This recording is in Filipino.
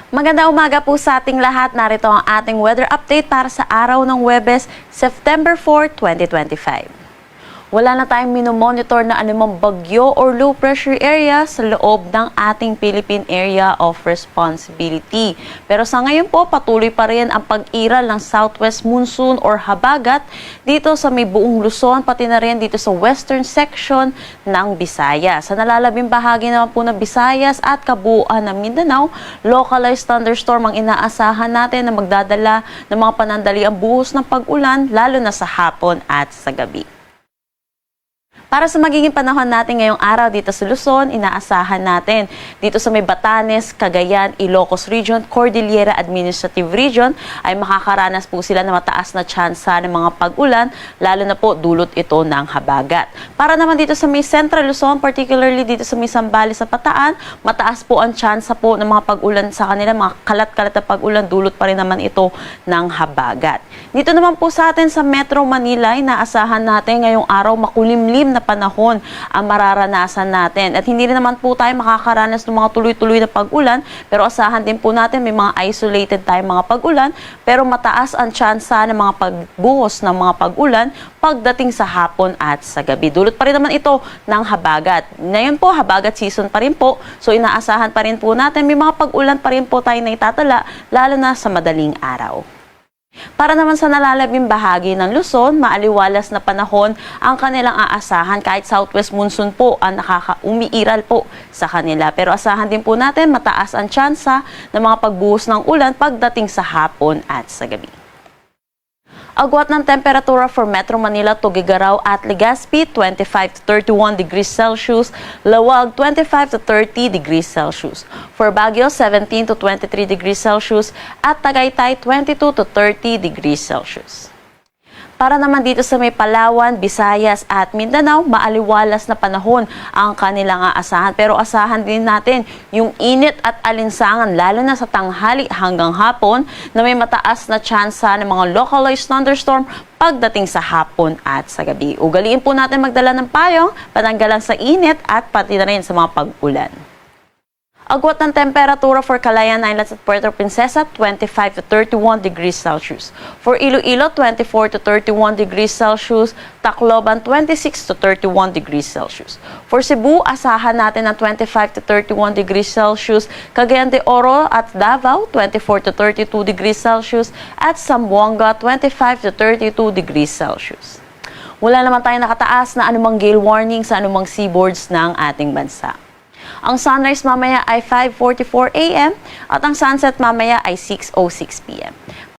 Magandang umaga po sa ating lahat. Narito ang ating weather update para sa araw ng Huwebes, September 4, 2025. Wala na tayong minomonitor na anumang bagyo or low pressure area sa loob ng ating Philippine Area of Responsibility. Pero sa ngayon po, patuloy pa rin ang pag-iral ng southwest monsoon or habagat dito sa may buong Luzon, pati na rin dito sa western section ng Visayas. Sa nalalabing bahagi naman po ng Visayas at kabuuan ng Mindanao, localized thunderstorm ang inaasahan natin na magdadala ng mga panandaliang buhos ng pag-ulan lalo na sa hapon at sa gabi. Para sa magiging panahon natin ngayong araw dito sa Luzon, inaasahan natin dito sa may Batanes, Cagayan, Ilocos Region, Cordillera Administrative Region ay makakaranas po sila ng mataas na tsansa ng mga pag-ulan, lalo na po dulot ito ng habagat. Para naman dito sa may Central Luzon, particularly dito sa may Zambales sa Bataan, mataas po ang tsansa po ng mga pag-ulan sa kanila, mga kalat-kalat na pag-ulan, dulot pa rin naman ito ng habagat. Dito naman po sa atin sa Metro Manila, inaasahan natin ngayong araw makulimlim na panahon ang mararanasan natin. At hindi rin naman po tayo makakaranas ng mga tuloy-tuloy na pag-ulan, pero asahan din po natin may mga isolated tayong mga pag-ulan, pero mataas ang tsansa ng mga pagbuhos ng mga pag-ulan pagdating sa hapon at sa gabi. Dulot pa rin naman ito ng habagat. Ngayon po, habagat season pa rin po, so inaasahan pa rin po natin may mga pag-ulan pa rin po tayo na itatala, lalo na sa madaling araw. Para naman sa nalalabing bahagi ng Luzon, maaliwalas na panahon ang kanilang aasahan kahit southwest monsoon po ang umiiral po sa kanila. Pero asahan din po natin mataas ang tsansa ng mga pagbuhos ng ulan pagdating sa hapon at sa gabi. Agwat ng temperatura for Metro Manila, Tuguegarao at Legazpi, 25 to 31 degrees Celsius, Lawag, 25 to 30 degrees Celsius. For Baguio, 17 to 23 degrees Celsius at Tagaytay, 22 to 30 degrees Celsius. Para naman dito sa may Palawan, Visayas at Mindanao, maaliwalas na panahon ang kanilang aasahan. Pero asahan din natin yung init at alinsangan lalo na sa tanghali hanggang hapon na may mataas na tsansa ng mga localized thunderstorm pagdating sa hapon at sa gabi. Ugaliin po natin magdala ng payong, pananggalan sa init at pati na rin sa mga pag-ulan. Agwat ng temperatura for Calayan Islands at Puerto Princesa, 25 to 31 degrees Celsius. For Iloilo, 24 to 31 degrees Celsius. Tacloban, 26 to 31 degrees Celsius. For Cebu, asahan natin ng 25 to 31 degrees Celsius. Cagayan de Oro at Davao, 24 to 32 degrees Celsius. At Zamboanga, 25 to 32 degrees Celsius. Wala naman tayong nakataas na anumang gale warning sa anumang seaboards ng ating bansa. Ang sunrise mamaya ay 5:44 AM at ang sunset mamaya ay 6:06 PM.